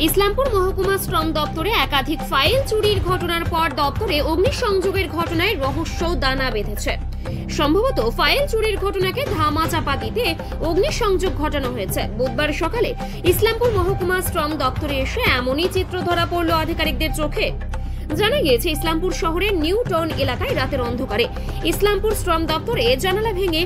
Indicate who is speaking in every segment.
Speaker 1: ইসলামপুর মহকুমা শ্রম দপ্তরে একাধিক ফাইল চুরির ঘটনার পর দপ্তরে অগ্নিসংযোগের ঘটনায় রহস্য দানা বেঁধেছে। সম্ভবত ফাইল চুরির ঘটনাকে ধামাচাপা দিতে অগ্নিসংযোগ ঘটানো হয়েছে। বুধবার সকালে ইসলামপুর মহকুমা শ্রম দপ্তরে এসে এমনই চিত্র ধরা পড়ল আধিকারিকদের চোখে। জানা গিয়েছে, ইসলামপুর শহরের নিউ টাউন এলাকায় রাতের অন্ধকারে ইসলামপুর শ্রম দপ্তরে জানালা ভেঙে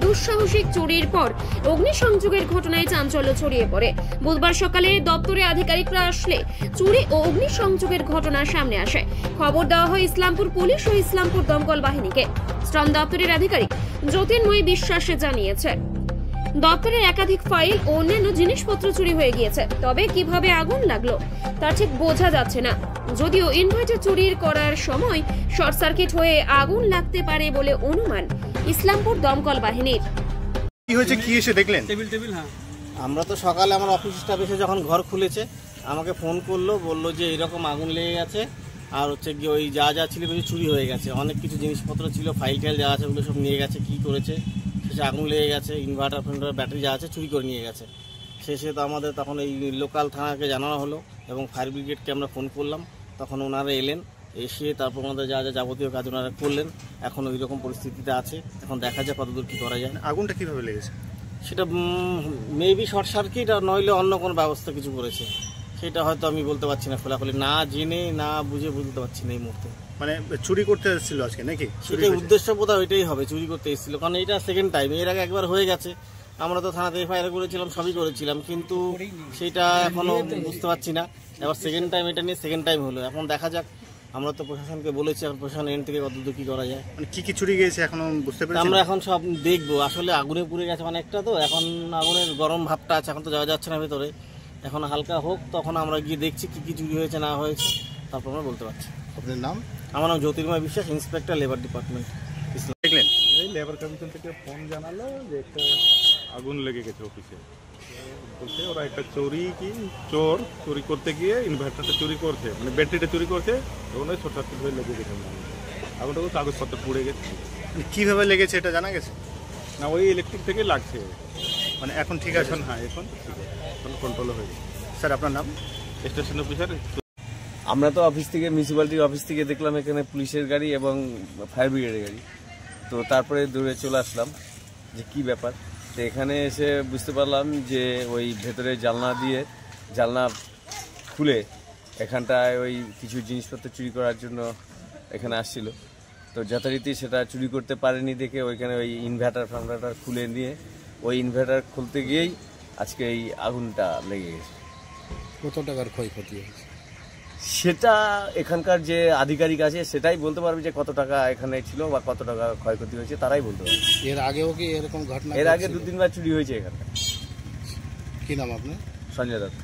Speaker 1: দুঃসাহসিক চুরির পর অগ্নিসংযোগের ঘটনায় চাঞ্চল্য ছড়িয়ে পড়ে। বুধবার সকালে দপ্তরে আধিকারিকরা আসলে চুরি ও অগ্নিসংযোগের ঘটনা সামনে আসে। খবর দেওয়া হয় ইসলামপুর পুলিশ ও ইসলামপুর দমকল বাহিনীকে। শ্রম দপ্তরের আধিকারিক জ্যোতির্ময় বিশ্বাসে জানিয়েছে, দপ্তরের একাধিক ফাইল ও অন্যান্য জিনিসপত্র চুরি হয়ে গিয়েছে। তবে কিভাবে আগুন লাগলো তা ঠিক বোঝা যাচ্ছে না। যদিও ইনভার্টার চুরির করার সময় শর্ট সার্কিট হয়ে আগুন লাগতে পারে বলে অনুমান ইসলামপুর দমকল বাহিনীর।
Speaker 2: কি হয়েছে, কি এসে দেখলেন?
Speaker 3: টেবিল হ্যাঁ, আমরা তো সকালে আমার অফিস স্টাফ এসে যখন ঘর খুলেছে আমাকে ফোন করলো, বললো যে এরকম আগুন লেগে গেছে, আর হচ্ছে কি ওই যা যা ছিল কিছু চুরি হয়ে গেছে, অনেক কিছু জিনিসপত্র ছিল, ফাইল টাইল যা আছে ওগুলো সব নিয়ে গেছে। কি করেছে শেষে আগুন লেগে গেছে, ইনভার্টার ব্যাটারি যা আছে চুরি করে নিয়ে গেছে। শেষে তো আমাদের তখন এই লোকাল থানাকে জানানো হলো এবং ফায়ার ব্রিগেডকে আমরা ফোন করলাম, তখন ওনারা এলেন, এসে তারপর আমাদের যা যা যাবতীয় কাজ ওনারা করলেন। এখন ওই রকম পরিস্থিতিতে আছে, এখন দেখা যায় কতদূর কী করা যায়।
Speaker 2: আগুনটা কীভাবে লেগেছে?
Speaker 3: সেটা মেবি শর্ট সার্কিট, আর নইলে অন্য কোনো ব্যবস্থা কিছু করেছে, সেটা হয়তো আমি বলতে পারছি না। খোলাখুলি না জেনে না বুঝে বলতে পারছি না এই মুহূর্তে।
Speaker 2: মানে চুরি করতে এসেছিল আজকে নাকি?
Speaker 3: সেটাই উদ্দেশ্য বোধহয় ওইটাই হবে, চুরি করতে এসেছিল, কারণ এটা সেকেন্ড টাইম। এর আগে একবার হয়ে গেছে, আমরা তো থানাতে এফআইআর করেছিলাম, সবই করেছিলাম, কিন্তু সেটা এখনো বুঝতে পারছি না। এবার সেকেন্ড টাইম, এটা নিয়ে সেকেন্ড টাইম হলো। এখন দেখা যাক, আমরা তো প্রশাসনকে বলেছি, এখন প্রশাসন এন থেকে কতদূর কি করা যায়।
Speaker 2: মানে কি চুরি গিয়েছে এখনো বুঝতে পারছি
Speaker 3: আমরা এখন সব দেখবো। আসলে আগুনে পুড়ে গেছে অনেকটা, তো এখন আগুনের গরম ভাবটা আছে, এখন তো যাওয়া যাচ্ছে না ভেতরে। এখন হালকা হোক, তখন আমরা গিয়ে দেখছি কি কি চুরি হয়েছে না হয়েছে, তারপর আমরা বলতে পারছি।
Speaker 2: আপনার নাম?
Speaker 3: আমার নাম জ্যোতির্ময় বিশ্বাস, ইন্সপেক্টর লেবার ডিপার্টমেন্ট।
Speaker 2: দেখলেন?
Speaker 4: এই লেবার কমিশন থেকে ফোন জানালো যে একটা আগুন লেগে গেছে অফিসে। বলছে ওরা একটা চুরি করতে গিয়ে ইনভার্টারটা চুরি করছে, মানে ব্যাটারিটা চুরি করছে, তখন ওই শর্ট সার্কিট হয়ে লেগে গেছে। আগুনটা কাগজপত্র পুড়ে গেছে।
Speaker 2: কিভাবে লেগেছে এটা জানা গেছে?
Speaker 4: না, ওই ইলেকট্রিক থেকে লাগছে।
Speaker 2: মানে এখন ঠিক আছে?
Speaker 4: হ্যাঁ, এখন কন্ট্রোল হয়ে গেছে।
Speaker 2: স্যার আপনার নাম?
Speaker 4: Station officer.
Speaker 5: আমরা তো অফিস থেকে, মিউনিসিপ্যালিটির অফিস থেকে দেখলাম এখানে পুলিশের গাড়ি এবং ফায়ার ব্রিগেডের গাড়ি, তো তারপরে দৌড়ে চলে আসলাম যে কি ব্যাপার। তো এখানে এসে বুঝতে পারলাম যে ওই ভেতরে জানলা খুলে এখানটায় ওই কিছু জিনিসপত্র চুরি করার জন্য এখানে আসছিল। তো যথারীতি সেটা চুরি করতে পারেনি দেখে ওইখানে ওই ইনভার্টার খুলে নিয়ে ওই ইনভার্টার খুলতে গিয়েই আজকে এই আগুনটা লেগে গেছে।
Speaker 6: কত টাকার ক্ষয়ক্ষতি হয়েছে
Speaker 5: সেটা এখানকার যে আধিকারিক আছে সেটাই বলতে পারবে, যে কত টাকা এখানে ছিল বা কত টাকা ক্ষয়ক্ষতি হয়েছে তারাই বলতে পারবে।
Speaker 6: এর আগেও কি এরকম ঘটনা?
Speaker 5: এর আগে 2-3 বার চুরি হয়েছে এখানে।
Speaker 6: কি নাম আপনার?
Speaker 5: সঞ্জয় দত্ত।